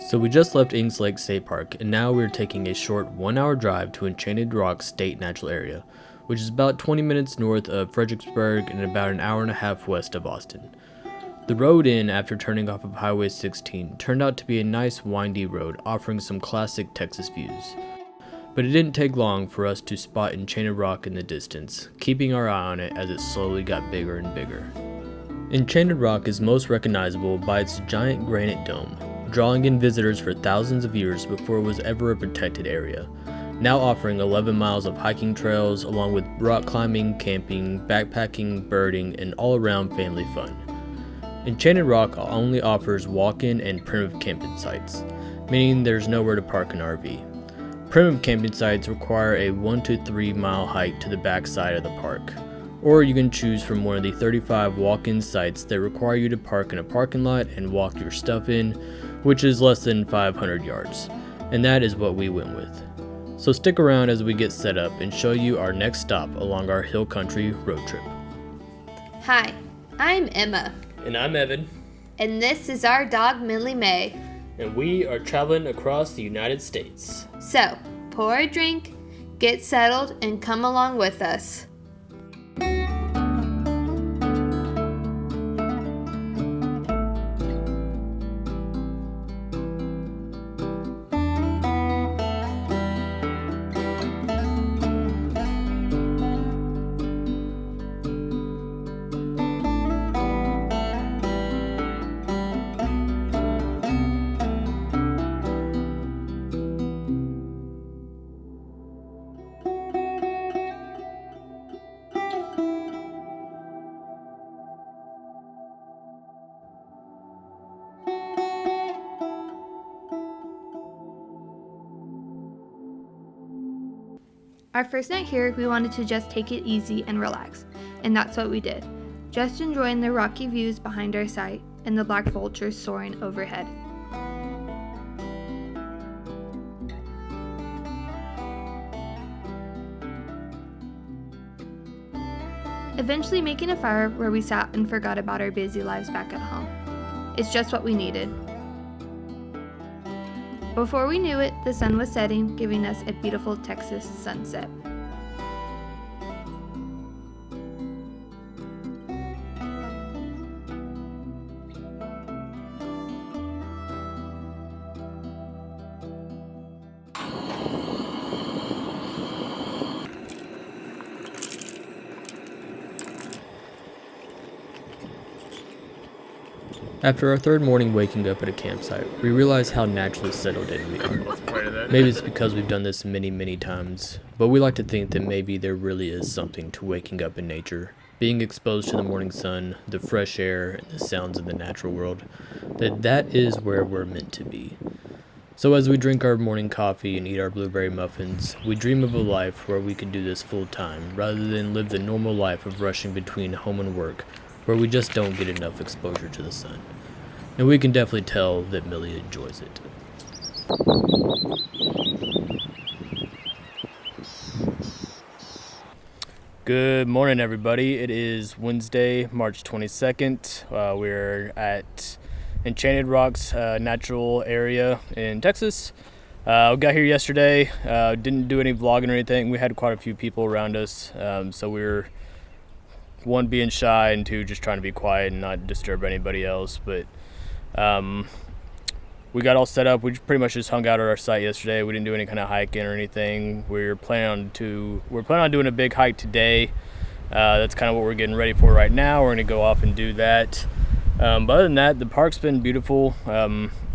So we just left Ings Lake State Park, and now we're taking a short 1-hour drive to Enchanted Rock State Natural Area, which is about 20 minutes north of Fredericksburg and about an hour and a half west of Austin. The road in, after turning off of Highway 16, turned out to be a nice windy road offering some classic Texas views. But it didn't take long for us to spot Enchanted Rock in the distance, keeping our eye on it as it slowly got bigger and bigger. Enchanted Rock is most recognizable by its giant granite dome, drawing in visitors for thousands of years before it was ever a protected area, now offering 11 miles of hiking trails along with rock climbing, camping, backpacking, birding, and all-around family fun. Enchanted Rock only offers walk-in and primitive camping sites, meaning there's nowhere to park an RV. Primitive camping sites require a 1 to 3 mile hike to the back side of the park, or you can choose from one of the 35 walk-in sites that require you to park in a parking lot and walk your stuff in, which is less than 500 yards, and that is what we went with. So stick around as we get set up and show you our next stop along our hill country road trip. Hi, I'm Emma. And I'm Evan. And this is our dog Millie Mae. And we are traveling across the United States. So, pour a drink, get settled, and come along with us. Our first night here, we wanted to just take it easy and relax, and that's what we did. Just enjoying the rocky views behind our site and the black vultures soaring overhead. Eventually making a fire where we sat and forgot about our busy lives back at home. It's just what we needed. Before we knew it, the sun was setting, giving us a beautiful Texas sunset. After our third morning waking up at a campsite, we realized how naturally settled in we are. Maybe it's because we've done this many times, but we like to think that maybe there really is something to waking up in nature, being exposed to the morning sun, the fresh air, and the sounds of the natural world, that is where we're meant to be. So as we drink our morning coffee and eat our blueberry muffins, we dream of a life where we can do this full time, rather than live the normal life of rushing between home and work, where we just don't get enough exposure to the sun. And we can definitely tell that Millie enjoys it. Good morning, everybody. It is Wednesday, March 22nd. We're at Enchanted Rocks natural area in Texas. We got here yesterday. Didn't do any vlogging or anything. We had quite a few people around us, so we were one, being shy, and two, just trying to be quiet and not disturb anybody else. But we got all set up. We pretty much just hung out at our site yesterday. We didn't do any kind of hiking or anything. We're planning on doing a big hike today. That's kind of what we're getting ready for right now. We're gonna go off and do that. But other than that, the park's been beautiful.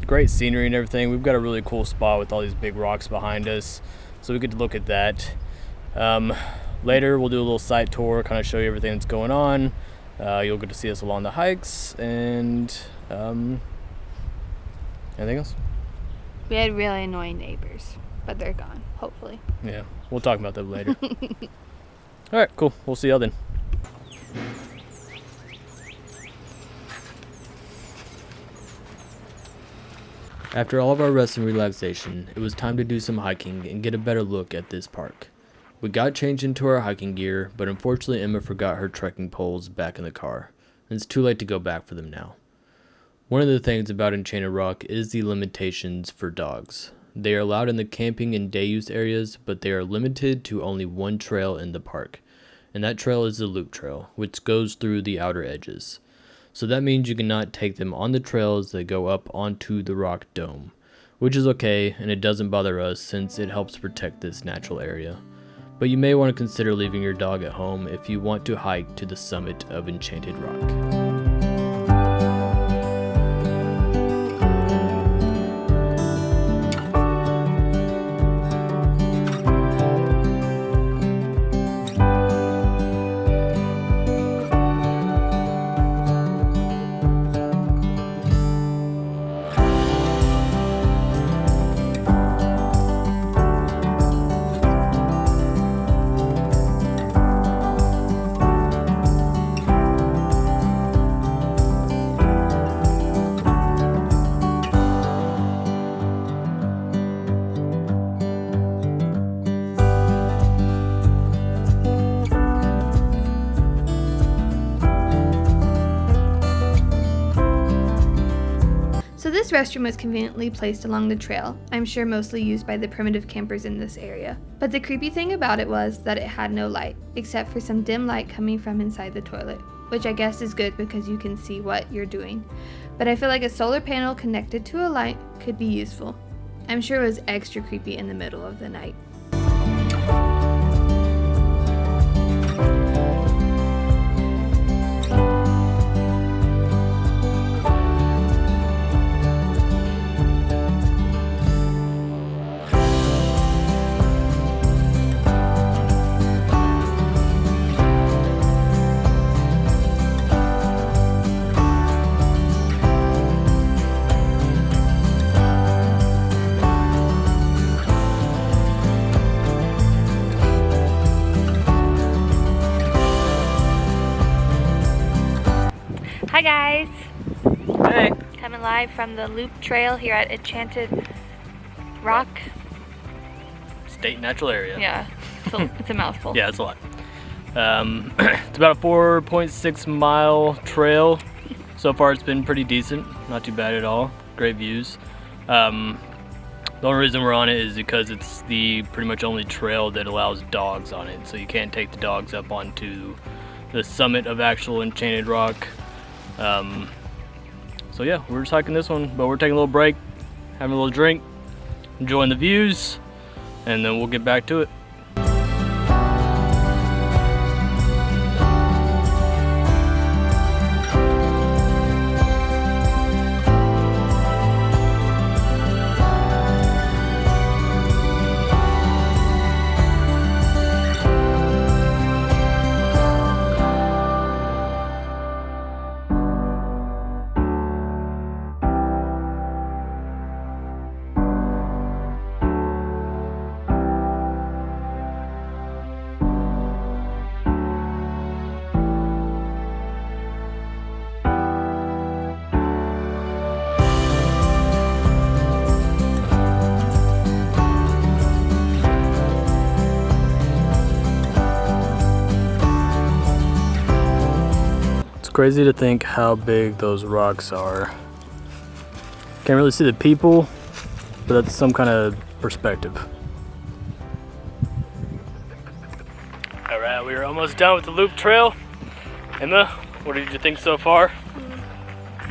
Great scenery and everything. We've got a really cool spot with all these big rocks behind us, so we get to look at that. Later, we'll do a little site tour, kind of show you everything that's going on. You'll get to see us along the hikes, and anything else? We had really annoying neighbors, but they're gone, hopefully. Yeah, we'll talk about that later. All right, cool. We'll see y'all then. After all of our rest and relaxation, it was time to do some hiking and get a better look at this park. We got changed into our hiking gear, but unfortunately Emma forgot her trekking poles back in the car, and it's too late to go back for them now. One of the things about Enchanted Rock is the limitations for dogs. They are allowed in the camping and day use areas, but they are limited to only one trail in the park, and that trail is the loop trail, which goes through the outer edges. So that means you cannot take them on the trails that go up onto the rock dome, which is okay, and it doesn't bother us since it helps protect this natural area. But you may want to consider leaving your dog at home if you want to hike to the summit of Enchanted Rock. So this restroom was conveniently placed along the trail, I'm sure mostly used by the primitive campers in this area. But the creepy thing about it was that it had no light, except for some dim light coming from inside the toilet, which I guess is good because you can see what you're doing. But I feel like a solar panel connected to a light could be useful. I'm sure it was extra creepy in the middle of the night. Hi guys! Hey! Coming live from the Loop Trail here at Enchanted Rock. State Natural Area. Yeah, it's a mouthful. Yeah, it's a lot. It's about a 4.6 mile trail. So far it's been pretty decent, not too bad at all. Great views. The only reason we're on it is because it's the pretty much only trail that allows dogs on it. So you can't take the dogs up onto the summit of actual Enchanted Rock. So yeah, we're just hiking this one, but we're taking a little break, having a little drink, enjoying the views, and then we'll get back to it. Crazy to think how big those rocks are. Can't really see the people, but that's some kind of perspective. All right, we are almost done with the loop trail. Emma, what did you think so far?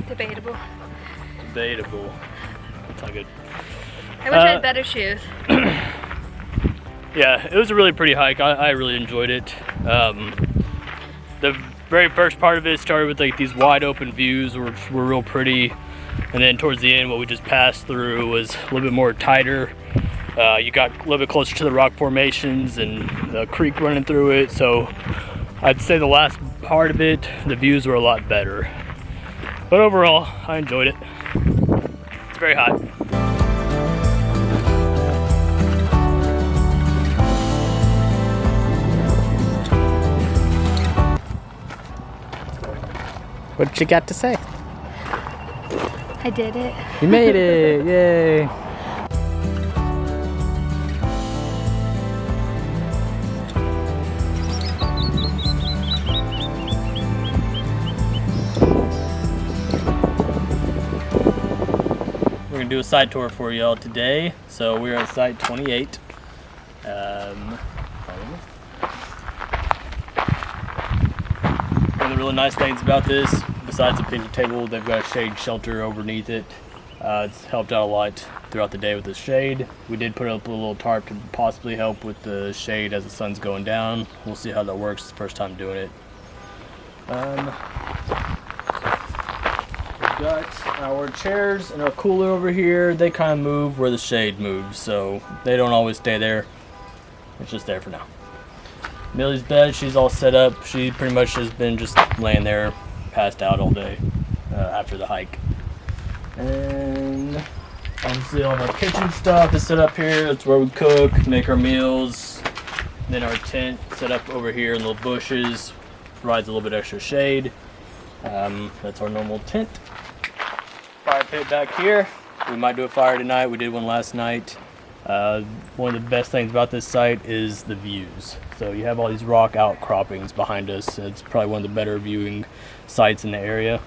Debatable. Debatable. That's not good. I wish I had better shoes. Yeah, it was a really pretty hike. I really enjoyed it. The very first part of it started with like these wide open views which were real pretty, and then towards the end what we just passed through was a little bit more tighter. You got a little bit closer to the rock formations and the creek running through it, so I'd say the last part of it the views were a lot better, but overall I enjoyed it. It's very hot. What you got to say? I did it. You made it! Yay! gonna do a site tour for y'all today. So we're at site 28. One of the really nice things about this, besides the picnic table, they've got a shade shelter underneath it. It's helped out a lot throughout the day with the shade. We did put up a little tarp to possibly help with the shade as the sun's going down. We'll see how that works. It's the first time doing it. We've got our chairs and our cooler over here. They kind of move where the shade moves, so they don't always stay there. It's just there for now. Millie's bed, she's all set up. She pretty much has been just laying there, passed out all day after the hike. And obviously all of our kitchen stuff is set up here. That's where we cook, make our meals. Then our tent set up over here in little bushes, provides a little bit extra shade. That's our normal tent. Fire pit back here. We might do a fire tonight. We did one last night. One of the best things about this site is the views. So you have all these rock outcroppings behind us. It's probably one of the better viewing sites in the area.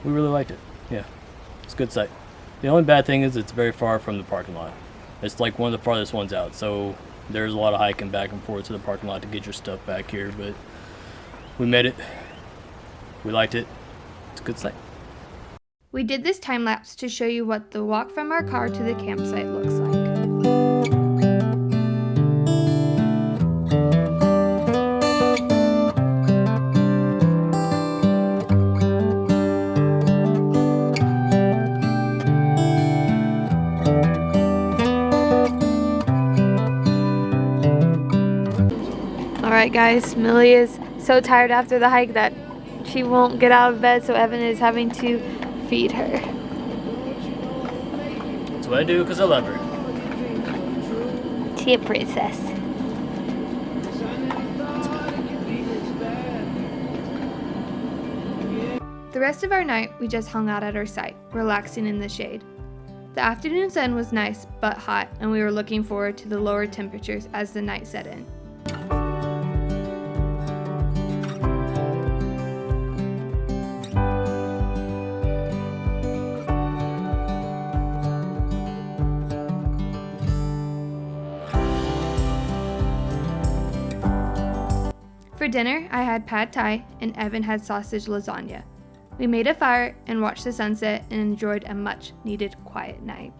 We really liked it. Yeah, it's a good site. The only bad thing is it's very far from the parking lot. It's like one of the farthest ones out. So there's a lot of hiking back and forth to the parking lot to get your stuff back here. But we made it. We liked it. It's a good site. We did this time lapse to show you what the walk from our car to the campsite looks like. Alright guys, Millie is so tired after the hike that she won't get out of bed, so Evan is having to feed her. That's what I do because I love her. She a princess. The rest of our night, we just hung out at our site, relaxing in the shade. The afternoon sun was nice but hot, and we were looking forward to the lower temperatures as the night set in. For dinner, I had pad thai and Evan had sausage lasagna. We made a fire and watched the sunset and enjoyed a much needed quiet night.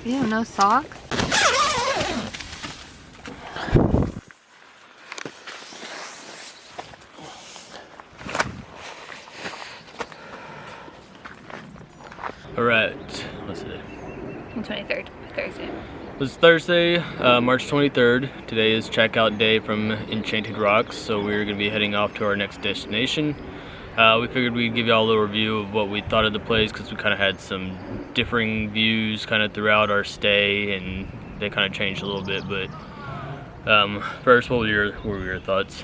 Ew, no socks? Alright, what's today? 23rd, Thursday. It's Thursday, March 23rd. Today is checkout day from Enchanted Rocks, so we're going to be heading off to our next destination. We figured we'd give y'all a little review of what we thought of the place because we kind of had some differing views kind of throughout our stay, and they kind of changed a little bit. But first, what were your thoughts?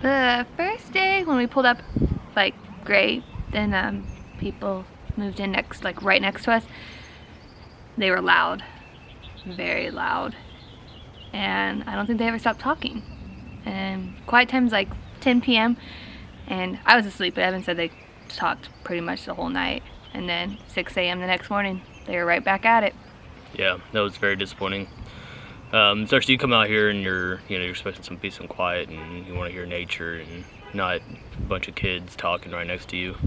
The first day when we pulled up, like, great. Then people moved in next, like right next to us. They were loud, very loud, and I don't think they ever stopped talking. And quiet time's like 10 p.m. and I was asleep, but Evan said they talked pretty much the whole night. And then 6 a.m. the next morning, they were right back at it. Yeah, that was very disappointing. Especially you come out here and you're expecting some peace and quiet, and you want to hear nature and not a bunch of kids talking right next to you.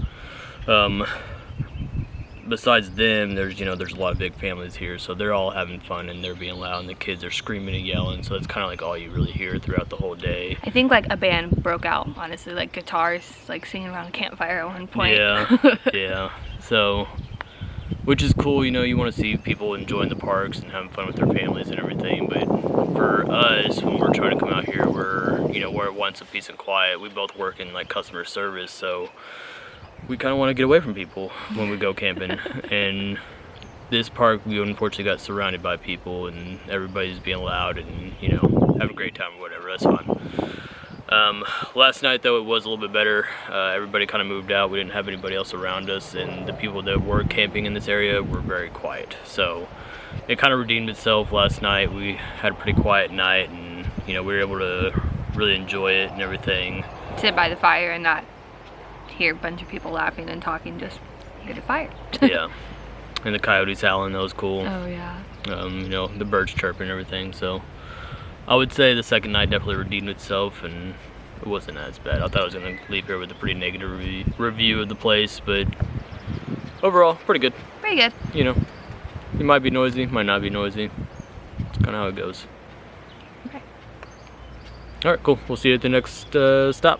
Besides them, there's a lot of big families here, so they're all having fun and they're being loud, and the kids are screaming and yelling. So it's kind of like all you really hear throughout the whole day. I think like a band broke out, honestly, like guitars, like singing around a campfire at one point. Yeah, yeah. So which is cool. You know, you want to see people enjoying the parks and having fun with their families and everything. But for us, when we're trying to come out here, we're wanting some peace and quiet. We both work in like customer service, so we kind of want to get away from people when we go camping. And this park, we unfortunately got surrounded by people, and everybody's being loud and have a great time or whatever. That's fun. Last night though, it was a little bit better. Everybody kind of moved out. We didn't have anybody else around us, and the people that were camping in this area were very quiet. So it kind of redeemed itself last night. We had a pretty quiet night, and we were able to really enjoy it and everything. Sit by the fire and not hear a bunch of people laughing and talking, just hear the fire. Yeah, and the coyotes howling, that was cool. Oh yeah. The birds chirping and everything. So I would say the second night definitely redeemed itself, and it wasn't as bad. I thought I was going to leave here with a pretty negative review of the place, but overall, pretty good. Pretty good. It might be noisy, might not be noisy. It's kind of how it goes. Okay. All right, cool. We'll see you at the next stop.